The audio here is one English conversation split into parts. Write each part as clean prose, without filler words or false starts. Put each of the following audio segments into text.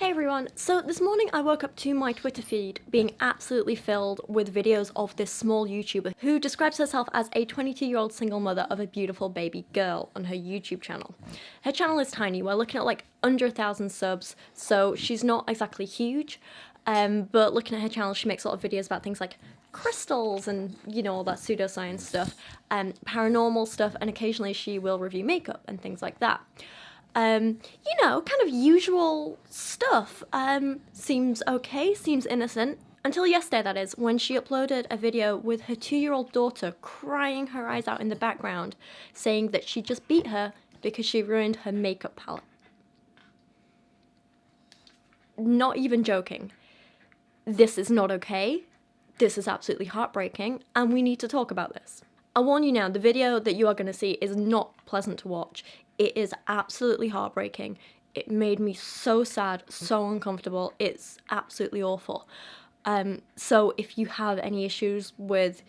Hey everyone, so this morning I woke up to my Twitter feed being absolutely filled with videos of this small YouTuber who describes herself as a 22-year-old single mother of a beautiful baby girl on her YouTube channel. Her channel is tiny, we're looking at like under 1,000 subs, so she's not exactly huge, but looking at her channel she makes a lot of videos about things like crystals and, you know, all that pseudoscience stuff, paranormal stuff, and occasionally she will review makeup and things like that. You know, kind of usual stuff. Seems okay, seems innocent. Until yesterday, that is, when she uploaded a video with her 2-year-old daughter crying her eyes out in the background, saying that she just beat her because she ruined her makeup palette. Not even joking. This is not okay. This is absolutely heartbreaking, and we need to talk about this. I'll warn you now, the video that you are going to see is not pleasant to watch. It is absolutely heartbreaking. It made me so sad, so uncomfortable. It's absolutely awful. So if you have any issues with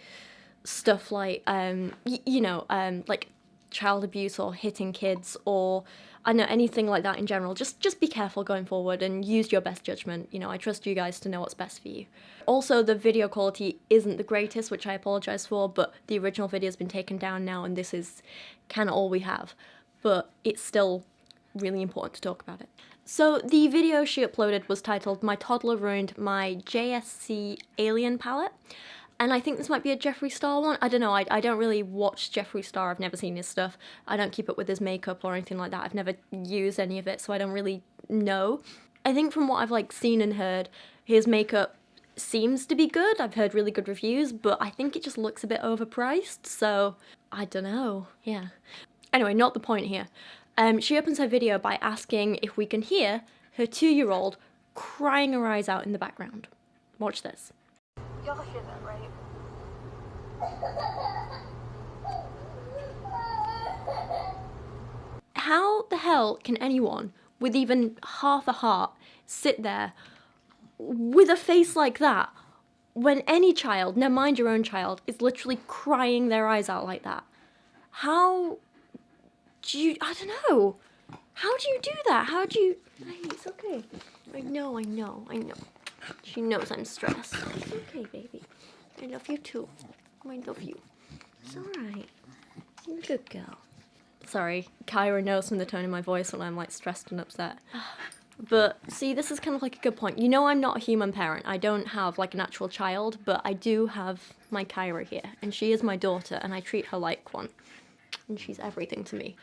stuff like, like child abuse or hitting kids or, I don't know, anything like that in general, just be careful going forward and use your best judgment. You know, I trust you guys to know what's best for you. Also, the video quality isn't the greatest, which I apologize for, but the original video has been taken down now and this is kind of all we have. But it's still really important to talk about it. So the video she uploaded was titled "My Toddler Ruined My JSC Alien Palette." And I think this might be a Jeffree Star one. I don't know, I don't really watch Jeffree Star. I've never seen his stuff. I don't keep up with his makeup or anything like that. I've never used any of it, so I don't really know. I think from what I've seen and heard, his makeup seems to be good. I've heard really good reviews, but I think it just looks a bit overpriced, so I don't know, yeah. Anyway, not the point here. She opens her video by asking if we can hear her 2-year-old crying her eyes out in the background. Watch this. Y'all hear that, right? How the hell can anyone with even half a heart sit there with a face like that when any child, now mind your own child, is literally crying their eyes out like that? How do you, I don't know. How do you do that? How do you, hey, it's okay. I know. She knows I'm stressed. It's okay, baby. I love you too. I love you. It's alright. You're a good girl. Sorry, Kyra knows from the tone of my voice when I'm stressed and upset. But see, this is kind of a good point. You know I'm not a human parent. I don't have an actual child, but I do have my Kyra here. And she is my daughter and I treat her like one. And she's everything to me.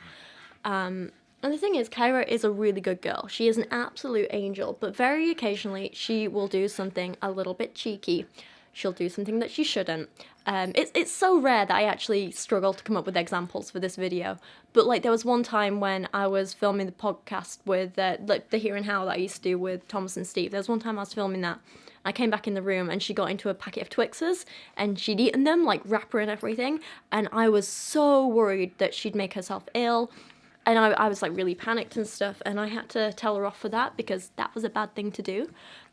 And the thing is, Kyra is a really good girl. She is an absolute angel, but very occasionally she will do something a little bit cheeky. She'll do something that she shouldn't. It's so rare that I actually struggle to come up with examples for this video. But there was one time when I was filming the podcast with the Here and How that I used to do with Thomas and Steve. There was one time I was filming that. I came back in the room and she got into a packet of Twixes and she'd eaten them, wrapper and everything. And I was so worried that she'd make herself ill. And I was really panicked and stuff, and I had to tell her off for that because that was a bad thing to do.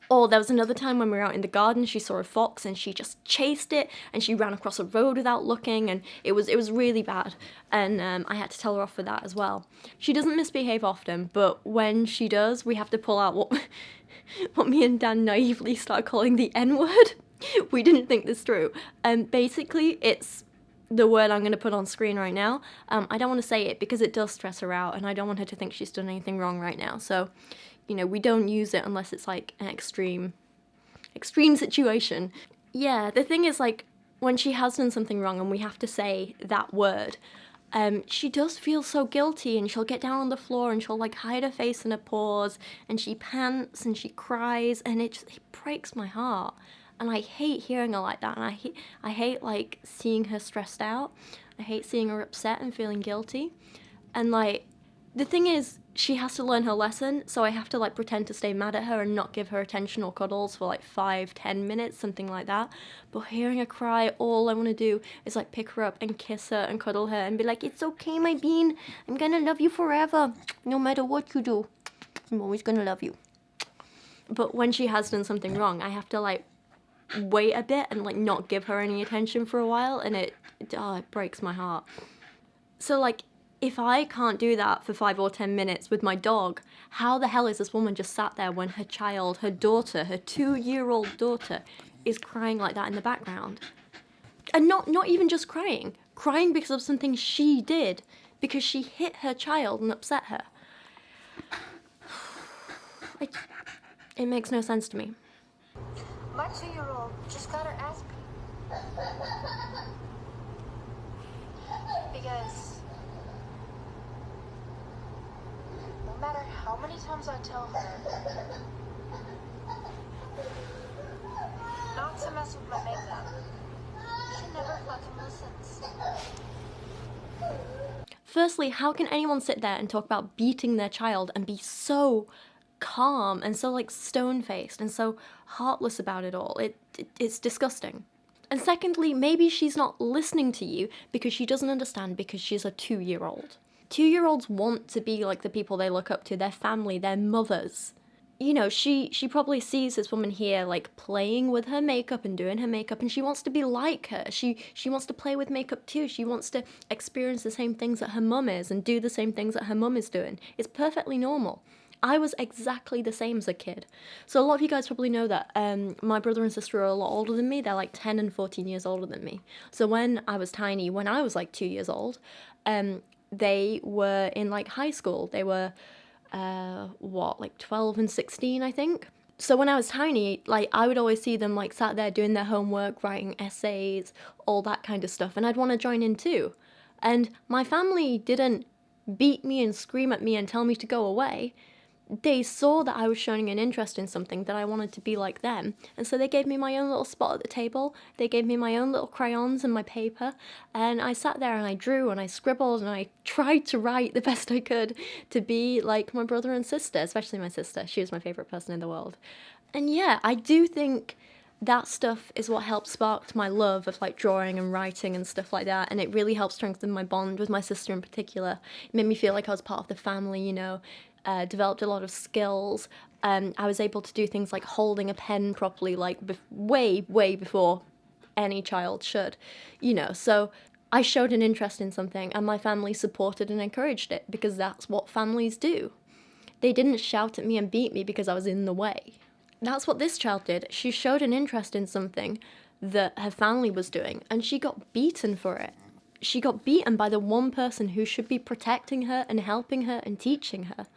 Or there was another time when we were out in the garden, she saw a fox and she just chased it and she ran across a road without looking, and it was really bad. And I had to tell her off for that as well. She doesn't misbehave often, but when she does, we have to pull out what me and Dan naively start calling the N-word. We didn't think this through. Basically, it's the word I'm going to put on screen right now. I don't want to say it because it does stress her out and I don't want her to think she's done anything wrong right now. So, you know, we don't use it unless it's an extreme situation. Yeah, the thing is when she has done something wrong and we have to say that word, she does feel so guilty and she'll get down on the floor and she'll hide her face in her paws and she pants and she cries and it breaks my heart. And I hate hearing her like that, and I hate seeing her stressed out. I hate seeing her upset and feeling guilty. And the thing is, she has to learn her lesson, so I have to pretend to stay mad at her and not give her attention or cuddles for 5-10 minutes, something like that. But hearing her cry, all I want to do is pick her up and kiss her and cuddle her and be like, "It's okay, my bean. I'm gonna love you forever. No matter what you do, I'm always gonna love you." But when she has done something wrong, I have to wait a bit and not give her any attention for a while, and it breaks my heart. So If I can't do that for 5 or 10 minutes with my dog, how the hell is this woman just sat there when her child, her daughter, her 2-year-old daughter, is crying like that in the background? And not even just crying because of something she did, because she hit her child and upset her. It makes no sense to me. My 2-year-old just got her ass beat. Because no matter how many times I tell her not to mess with my makeup, she never fucking listens. Firstly, how can anyone sit there and talk about beating their child and be so calm and so like stone-faced and so heartless about it all? It's disgusting. And secondly, maybe she's not listening to you because she doesn't understand because she's a 2-year-old. 2-year-olds want to be like the people they look up to, their family, their mothers. You know, she probably sees this woman here like playing with her makeup and doing her makeup, and she wants to be like her. She wants to play with makeup too. She wants to experience the same things that her mum is and do the same things that her mum is doing. It's perfectly normal. I was exactly the same as a kid. So a lot of you guys probably know that my brother and sister are a lot older than me. They're like 10 and 14 years older than me. So when I was tiny, when I was like 2 years old, they were in like high school. They were, like 12 and 16, I think. So when I was tiny, like I would always see them like sat there doing their homework, writing essays, all that kind of stuff. And I'd want to join in too. And my family didn't beat me and scream at me and tell me to go away. They saw that I was showing an interest in something, that I wanted to be like them, and so they gave me my own little spot at the table. They gave me my own little crayons and my paper, and I sat there and I drew and I scribbled and I tried to write the best I could to be like my brother and sister, especially my sister. She was my favourite person in the world. And yeah, I do think that stuff is what helped spark my love of like drawing and writing and stuff like that, and it really helped strengthen my bond with my sister in particular. It made me feel like I was part of the family, you know. Developed a lot of skills. I was able to do things like holding a pen properly, like way before any child should, you know. So I showed an interest in something and my family supported and encouraged it, because that's what families do. They didn't shout at me and beat me because I was in the way. That's what this child did. She showed an interest in something that her family was doing, and she got beaten for it. She got beaten by the one person who should be protecting her and helping her and teaching her.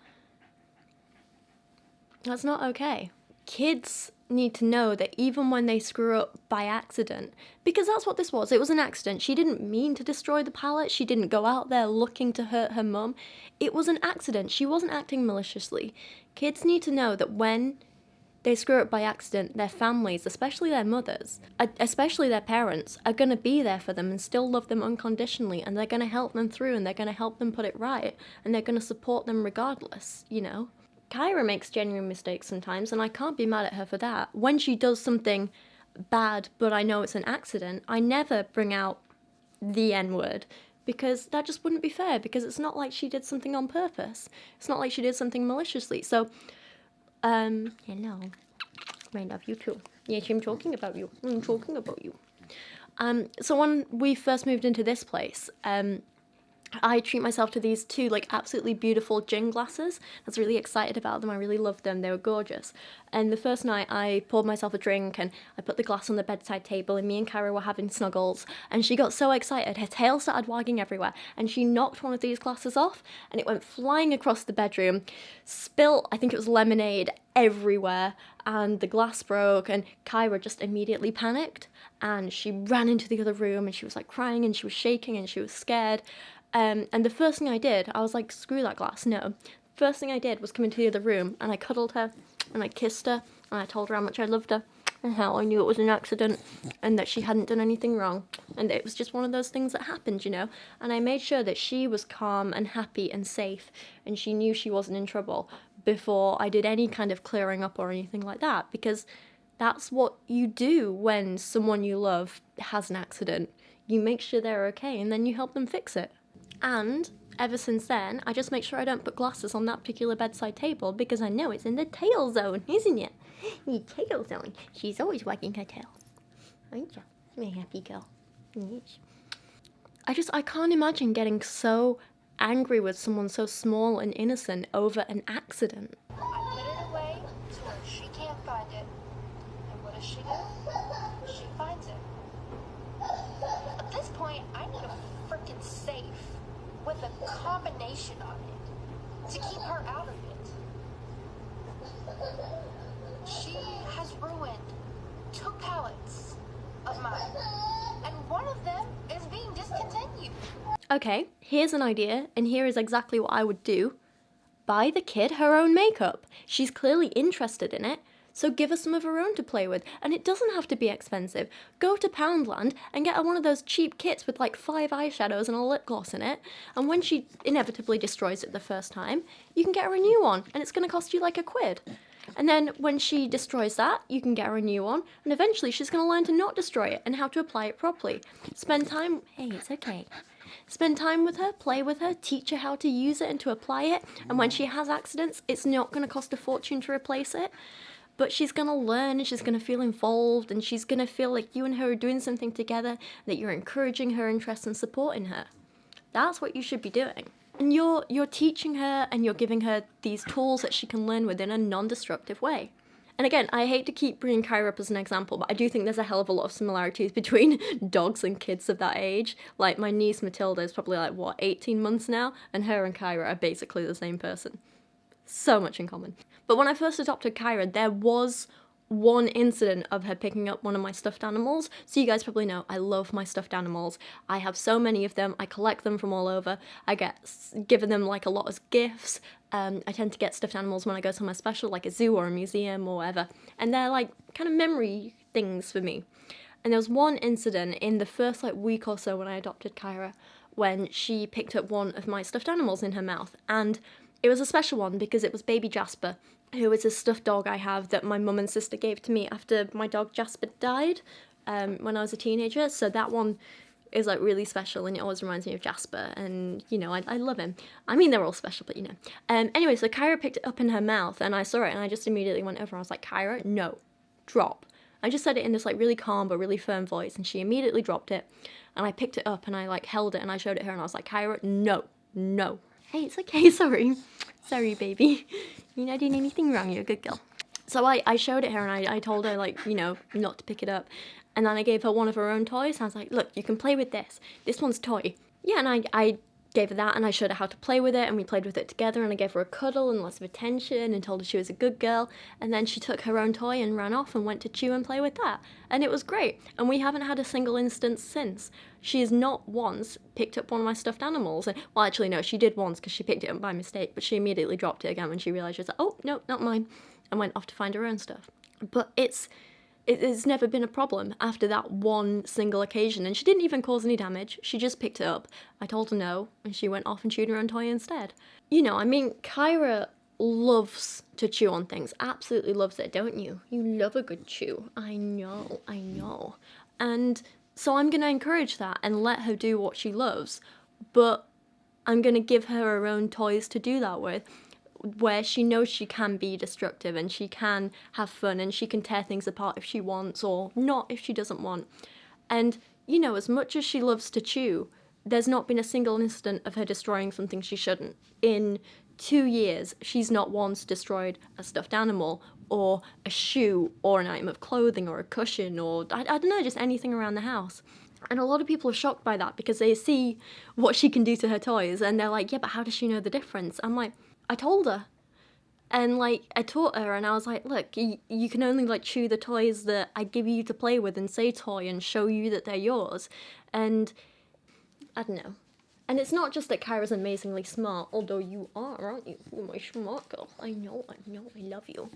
That's not okay. Kids need to know that even when they screw up by accident, because that's what this was, it was an accident. She didn't mean to destroy the palette. She didn't go out there looking to hurt her mum. It was an accident. She wasn't acting maliciously. Kids need to know that when they screw up by accident, their families, especially their mothers, especially their parents, are going to be there for them and still love them unconditionally, and they're going to help them through, and they're going to help them put it right, and they're going to support them regardless, you know? Kyra makes genuine mistakes sometimes, and I can't be mad at her for that. When she does something bad, but I know it's an accident, I never bring out the N-word, because that just wouldn't be fair, because it's not like she did something on purpose. It's not like she did something maliciously. So, hello. I love you too. Yes, I'm talking about you. I'm talking about you. So when we first moved into this place, I treat myself to these two, like, absolutely beautiful gin glasses. I was really excited about them. I really loved them. They were gorgeous. And the first night, I poured myself a drink, and I put the glass on the bedside table, and me and Kyra were having snuggles, and she got so excited. Her tail started wagging everywhere, and she knocked one of these glasses off, and it went flying across the bedroom, spilt, I think it was lemonade, everywhere, and the glass broke, and Kyra just immediately panicked, and she ran into the other room, and she was, like, crying, and she was shaking, and she was scared. And the first thing I did, I was like, screw that glass, no. First thing I did was come into the other room, and I cuddled her, and I kissed her, and I told her how much I loved her, and how I knew it was an accident, and that she hadn't done anything wrong, and it was just one of those things that happened, you know. And I made sure that she was calm and happy and safe, and she knew she wasn't in trouble before I did any kind of clearing up or anything like that, because that's what you do when someone you love has an accident. You make sure they're okay, and then you help them fix it. And ever since then, I just make sure I don't put glasses on that particular bedside table, because I know it's in the tail zone, isn't it? The tail zone. She's always wagging her tail. Aren't you? My happy girl. Yes. I can't imagine getting so angry with someone so small and innocent over an accident. I put it away to where she can't find it. And what does she do? She finds it. At this point, I need a freaking safe with a combination on it to keep her out of it. She has ruined 2 pallets of mine, and one of them is being discontinued. Okay, here's an idea, and here is exactly what I would do. Buy the kid her own makeup. She's clearly interested in it, so give her some of her own to play with. And it doesn't have to be expensive. Go to Poundland and get her one of those cheap kits with like 5 eyeshadows and a lip gloss in it, and when she inevitably destroys it the first time, you can get her a new one, and it's going to cost you like £1. And then when she destroys that, you can get her a new one, and eventually she's going to learn to not destroy it and how to apply it properly. Spend time... Hey, it's okay. Spend time with her, play with her, teach her how to use it and to apply it, and when she has accidents, it's not going to cost a fortune to replace it, but she's going to learn and she's going to feel involved, and she's going to feel like you and her are doing something together, that you're encouraging her interests and supporting her. That's what you should be doing. And you're teaching her and you're giving her these tools that she can learn with in a non-destructive way. And again, I hate to keep bringing Kyra up as an example, but I do think there's a hell of a lot of similarities between dogs and kids of that age. Like, my niece Matilda is probably 18 months now, and her and Kyra are basically the same person. So much in common. But when I first adopted Kyra, there was one incident of her picking up one of my stuffed animals. So you guys probably know I love my stuffed animals. I have so many of them. I collect them from all over. I get given them a lot as gifts. I tend to get stuffed animals when I go somewhere special, like a zoo or a museum or whatever. And they're kind of memory things for me. And there was one incident in the first week or so when I adopted Kyra, when she picked up one of my stuffed animals in her mouth. And it was a special one because it was baby Jasper, who is a stuffed dog I have that my mum and sister gave to me after my dog Jasper died when I was a teenager. So that one is really special, and it always reminds me of Jasper, and I love him. I mean, they're all special, but Anyway, so Kyra picked it up in her mouth, and I saw it, and I just immediately went over. I was like, Kyra, no, drop. I just said it in this really calm but really firm voice, and she immediately dropped it, and I picked it up and I held it and I showed it her, and I was like, Kyra, no. Hey, it's okay, sorry baby, you're not doing anything wrong, you're a good girl. So I showed it her, and I told her not to pick it up, and then I gave her one of her own toys. I was like, look, you can play with this one's toy. Yeah, and I gave her that, and I showed her how to play with it, and we played with it together, and I gave her a cuddle and lots of attention and told her she was a good girl, and then she took her own toy and ran off and went to chew and play with that, and it was great, and we haven't had a single instance since. She has not once picked up one of my stuffed animals, and, well, actually, no, she did once because she picked it up by mistake, but she immediately dropped it again when she realised. She was like, oh, no, not mine, and went off to find her own stuff. But it's never been a problem after that one single occasion, and she didn't even cause any damage. She just picked it up. I told her no, and she went off and chewed her own toy instead. Kyra loves to chew on things, absolutely loves it, don't you? You love a good chew. I know. And so I'm going to encourage that and let her do what she loves, but I'm going to give her her own toys to do that with, where she knows she can be destructive and she can have fun and she can tear things apart if she wants, or not if she doesn't want. And, as much as she loves to chew, there's not been a single incident of her destroying something she shouldn't. In 2 years, she's not once destroyed a stuffed animal or a shoe or an item of clothing or a cushion or, I don't know, just anything around the house. And a lot of people are shocked by that because they see what she can do to her toys and they're like, yeah, but how does she know the difference? I'm like, I told her, and I taught her, and I was like, look, you can only chew the toys that I give you to play with and say toy and show you that they're yours, and I don't know. And it's not just that Kyra's amazingly smart, although you are, aren't you? You're my smart girl. I know, I love you.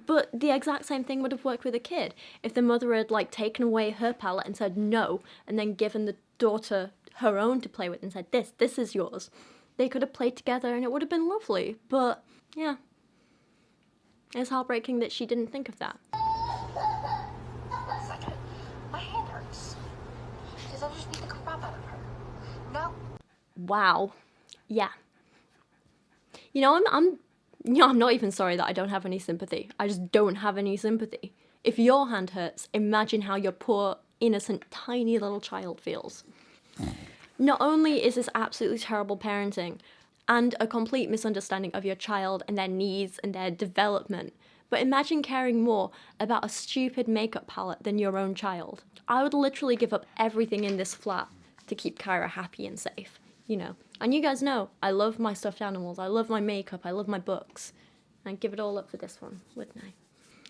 But the exact same thing would have worked with a kid. If the mother had taken away her palette and said no, and then given the daughter her own to play with and said, this is yours. They could have played together and it would have been lovely, but yeah. It's heartbreaking that she didn't think of that. 1 second. My hand hurts. Because I just beat the crap out of her. No. Wow. Yeah. I'm not even sorry that I don't have any sympathy. I just don't have any sympathy. If your hand hurts, imagine how your poor, innocent, tiny little child feels. Not only is this absolutely terrible parenting and a complete misunderstanding of your child and their needs and their development, but imagine caring more about a stupid makeup palette than your own child. I would literally give up everything in this flat to keep Kyra happy and safe, you know. And you guys know, I love my stuffed animals, I love my makeup, I love my books. I'd give it all up for this one, wouldn't I?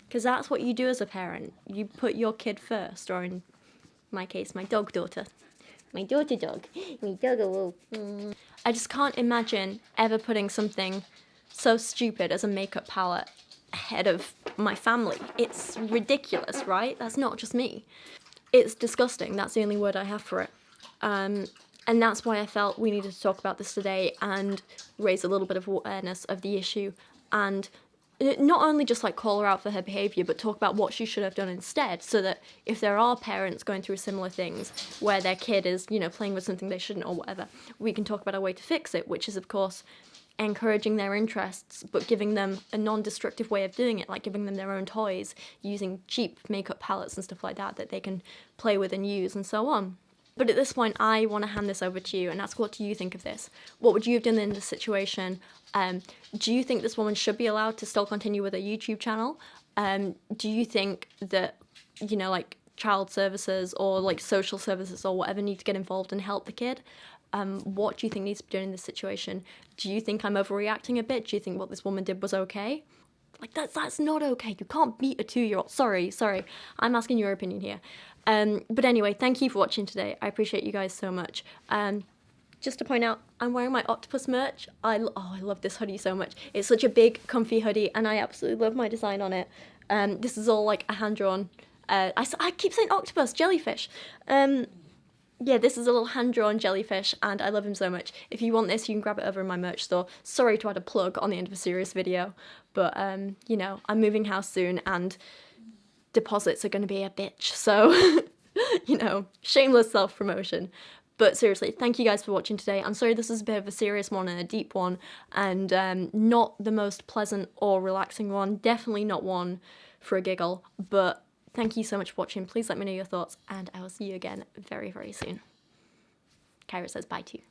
Because that's what you do as a parent. You put your kid first, or in my case, my daughter. My daughter dog. My doggo. I just can't imagine ever putting something so stupid as a makeup palette ahead of my family. It's ridiculous, right? That's not just me. It's disgusting. That's the only word I have for it. And that's why I felt we needed to talk about this today and raise a little bit of awareness of the issue, and not only just like call her out for her behaviour, but talk about what she should have done instead, so that if there are parents going through similar things where their kid is, you know, playing with something they shouldn't or whatever, we can talk about a way to fix it, which is of course encouraging their interests, but giving them a non-destructive way of doing it, like giving them their own toys, using cheap makeup palettes and stuff like that that they can play with and use and so on. But at this point, I want to hand this over to you and ask, what do you think of this? What would you have done in this situation? Do you think this woman should be allowed to still continue with her YouTube channel? Do you think that, you know, like child services or like social services or whatever need to get involved and help the kid? What do you think needs to be done in this situation? Do you think I'm overreacting a bit? Do you think what this woman did was okay? Like, that's not okay. You can't beat a 2-year-old. Sorry. I'm asking your opinion here. But anyway, thank you for watching today. I appreciate you guys so much. Just to point out, I'm wearing my octopus merch. I love this hoodie so much. It's such a big, comfy hoodie, and I absolutely love my design on it. This is all like a hand-drawn... I keep saying octopus, jellyfish. Yeah, this is a little hand-drawn jellyfish, and I love him so much. If you want this, you can grab it over in my merch store. Sorry to add a plug on the end of a serious video, but, you know, I'm moving house soon, and deposits are going to be a bitch, so, you know, shameless self-promotion. But seriously, thank you guys for watching today. I'm sorry this is a bit of a serious one and a deep one, and not the most pleasant or relaxing one. Definitely not one for a giggle, but thank you so much for watching. Please let me know your thoughts, and I will see you again very, very soon. Kyra says bye to you.